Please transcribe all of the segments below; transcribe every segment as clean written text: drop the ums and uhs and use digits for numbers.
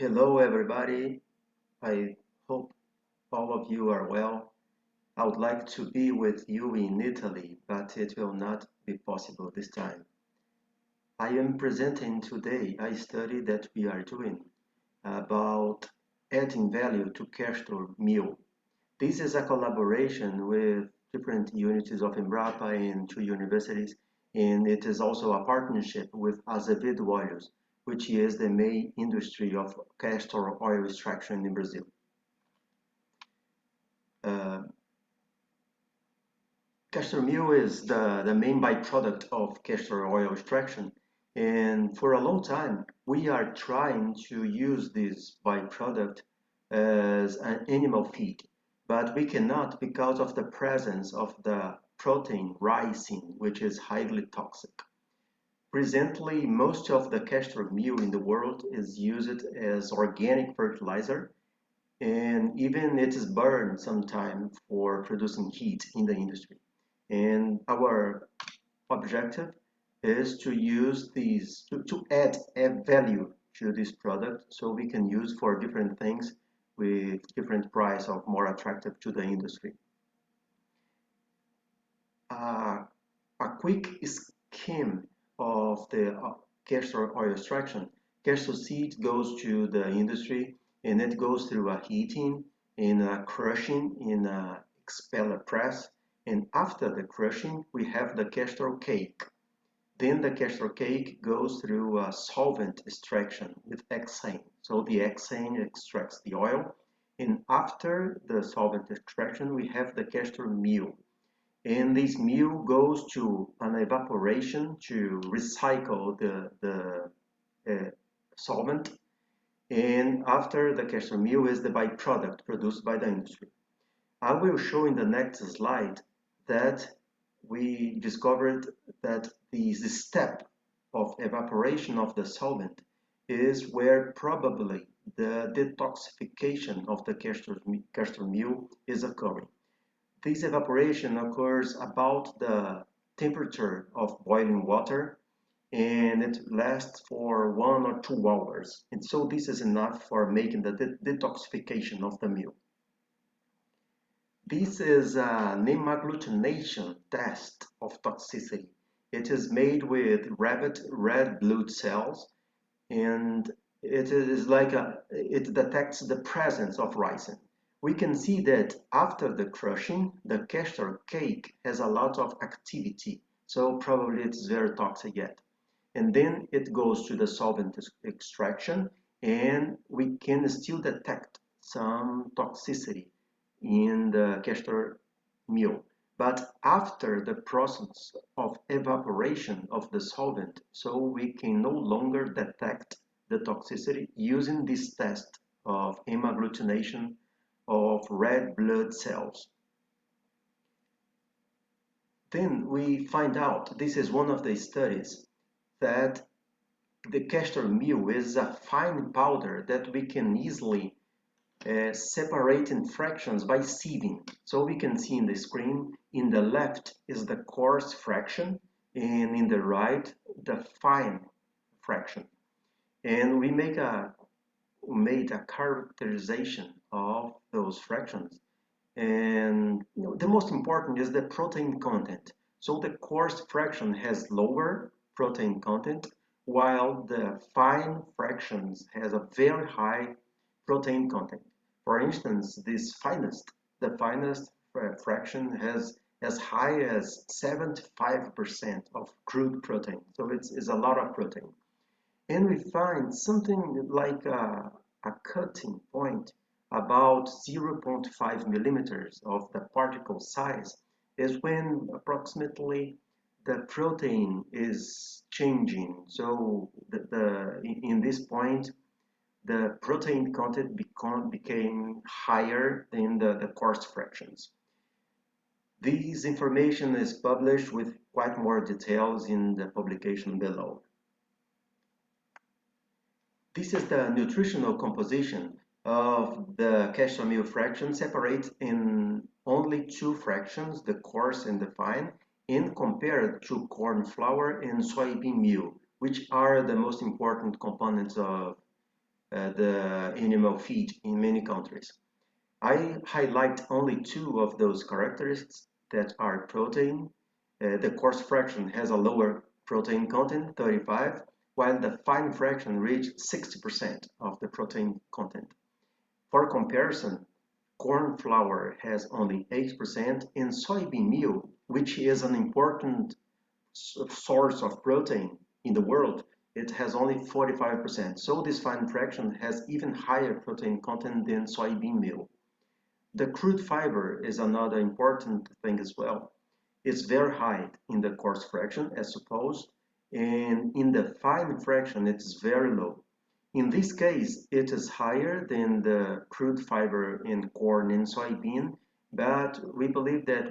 Hello, everybody. I hope all of you are well. I would like to be with you in Italy, but it will not be possible this time. I am presenting today a study that we are doing about adding value to Castor meal. This is a collaboration with different units of Embrapa and two universities, and it is also a partnership with Azevedo, which is the main industry of castor oil extraction in Brazil. Uh, Castor meal is the main byproduct of castor oil extraction. And for a long time, we are trying to use this byproduct as an animal feed, but we cannot because of the presence of the protein ricin, which is highly toxic. Presently, most of the castor meal in the world is used as organic fertilizer, and even it is burned sometimes for producing heat in the industry. And our objective is to use these to add a value to this product so we can use for different things with different price or more attractive to the industry. Uh, a quick scheme of the castor oil extraction. Castor seed goes to the industry and it goes through a heating and a crushing in a expeller press. And after the crushing, we have the castor cake. Then the castor cake goes through a solvent extraction with hexane. So the hexane extracts the oil. And after the solvent extraction, we have the castor meal. And this meal goes to an evaporation to recycle the solvent. And after the castor meal is the byproduct produced by the industry. I will show in the next slide that we discovered that this step of evaporation of the solvent is where probably the detoxification of the castor meal is occurring. This evaporation occurs about the temperature of boiling water and it lasts for 1 or 2 hours. And so this is enough for making the detoxification of the meal. This is an hemaglutination test of toxicity. It is made with rabbit red blood cells and it detects the presence of ricin. We can see that after the crushing, the castor cake has a lot of activity, so probably it's very toxic yet. And then it goes to the solvent extraction, and we can still detect some toxicity in the castor meal. But after the process of evaporation of the solvent, so we can no longer detect the toxicity using this test of hemaglutination of red blood cells. Then we find out, this is one of the studies, that the castor meal is a fine powder that we can easily separate in fractions by sieving. So we can see in the screen, in the left is the coarse fraction, and in the right, the fine fraction. And we made a characterization of those fractions. And the most important is the protein content. So the coarse fraction has lower protein content, while the fine fractions has a very high protein content. For instance, the finest fraction has as high as 75% of crude protein. So it's a lot of protein. And we find something like a cutting point about 0.5 millimeters of the particle size is when approximately the protein is changing. So in this point, the protein content became higher than the coarse fractions. This information is published with quite more details in the publication below. This is the nutritional composition of the castor meal fraction, separate in only two fractions, the coarse and the fine, and compared to corn flour and soybean meal, which are the most important components of the animal feed in many countries. I highlight only two of those characteristics that are protein. The coarse fraction has a lower protein content, 35, while the fine fraction reached 60% of the protein content. For comparison, corn flour has only 8% and soybean meal, which is an important source of protein in the world, it has only 45%. So this fine fraction has even higher protein content than soybean meal. The crude fiber is another important thing as well. It's very high in the coarse fraction as supposed, and in the fine fraction it's very low. In this case, it is higher than the crude fiber in corn and soybean, but we believe that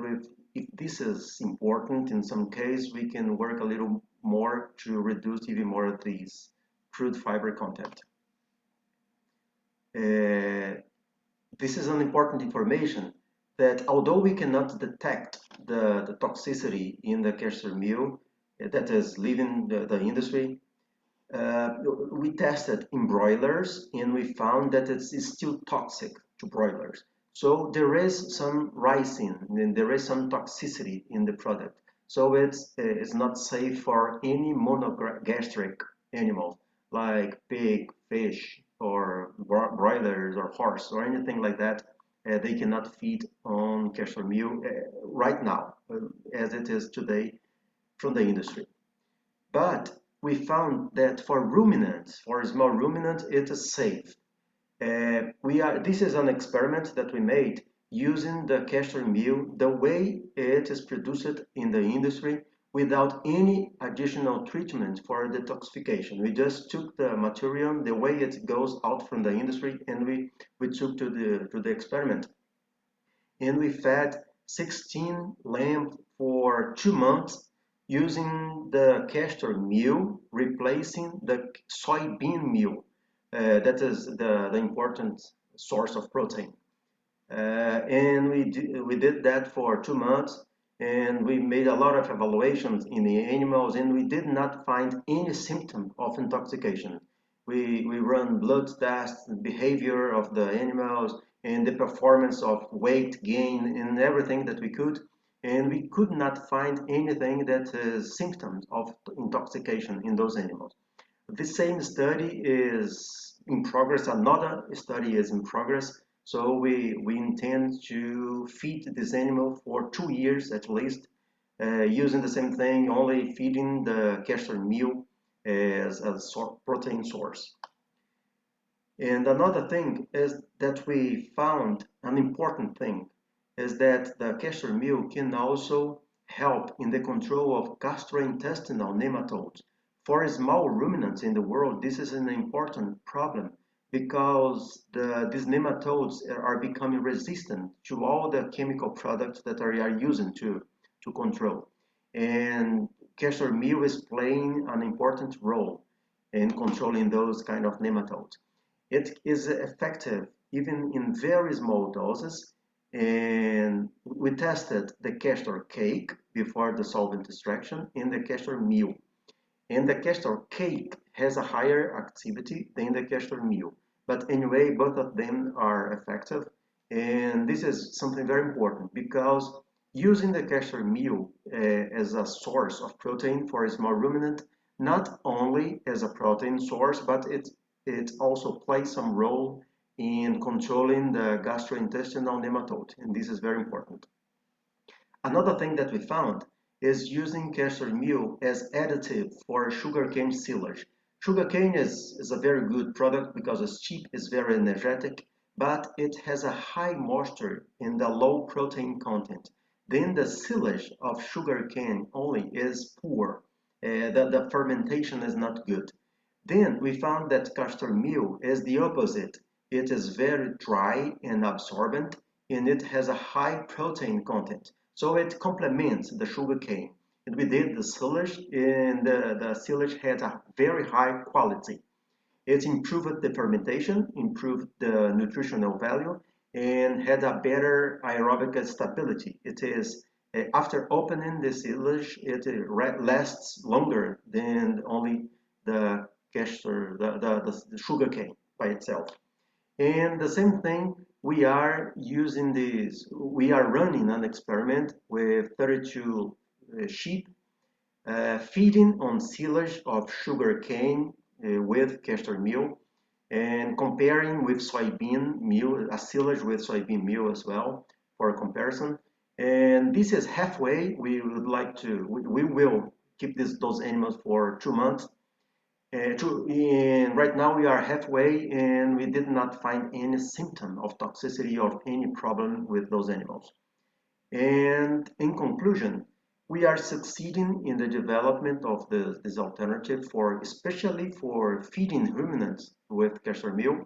if this is important in some case, we can work a little more to reduce even more of these crude fiber content. This is an important information that although we cannot detect the toxicity in the Castor meal that is leaving the industry, we tested in broilers and we found that it's still toxic to broilers. So there is some ricin and there is some toxicity in the product. So it's not safe for any monogastric animal like pig, fish, or broilers or horse or anything like that. They cannot feed on castor meal right now, as it is today from the industry. But we found that for ruminants, for small ruminants, it is safe. This is an experiment that we made using the castor meal the way it is produced in the industry without any additional treatment for detoxification. We just took the material the way it goes out from the industry and we took to the experiment. And we fed 16 lambs for 2 months using the castor meal, replacing the soybean meal. That is the important source of protein. And we did that for 2 months, and we made a lot of evaluations in the animals, and we did not find any symptom of intoxication. We run blood tests, behavior of the animals, and the performance of weight gain and everything that we could, and we could not find anything that is symptoms of intoxication in those animals. The same study is in progress, another study is in progress, so we intend to feed this animal for 2 years at least, using the same thing, only feeding the castor meal as a protein source. And another thing is that we found an important thing is that the castor meal can also help in the control of gastrointestinal nematodes. For small ruminants in the world, this is an important problem because these nematodes are becoming resistant to all the chemical products that are using to control. And castor meal is playing an important role in controlling those kind of nematodes. It is effective even in very small doses, and we tested the castor cake before the solvent extraction and the castor meal. And the castor cake has a higher activity than the castor meal. But anyway, both of them are effective, and this is something very important because using the castor meal as a source of protein for a small ruminant, not only as a protein source, but it also plays some role in controlling the gastrointestinal nematode, and this is very important. Another thing that we found is using castor meal as additive for sugarcane silage. Sugarcane is a very good product because it's cheap, it's very energetic, but it has a high moisture and a low protein content. Then the silage of sugarcane only is poor. The fermentation is not good. Then we found that castor meal is the opposite. It is very dry and absorbent, and it has a high protein content. So it complements the sugarcane. And we did the silage, and the silage had a very high quality. It improved the fermentation, improved the nutritional value, and had a better aerobic stability. It is after opening the silage, it lasts longer than only the castor, the sugar cane. by itself. And the same thing, we are using this, we are running an experiment with 32 sheep feeding on silage of sugarcane with castor meal and comparing with soybean meal, a silage with soybean meal as well for comparison. And this is halfway. We would like to, we will keep those animals for 2 months. And right now we are halfway and we did not find any symptom of toxicity or any problem with those animals. And in conclusion, we are succeeding in the development of this alternative for, especially for feeding ruminants with castor meal.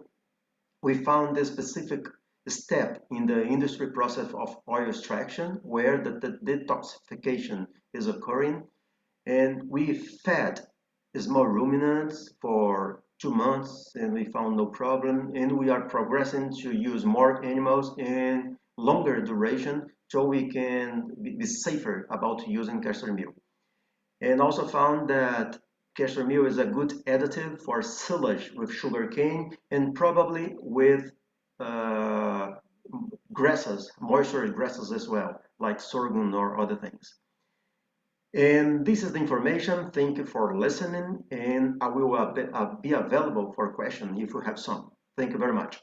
We found a specific step in the industry process of oil extraction where the detoxification is occurring, and we fed small ruminants for 2 months and we found no problem, and we are progressing to use more animals in longer duration so we can be safer about using castor meal. And also found that castor meal is a good additive for silage with sugarcane and probably with uh, grasses, moisture grasses as well, like sorghum or other things. And this is the information. Thank you for listening, and I will be available for questions if you have some. Thank you very much.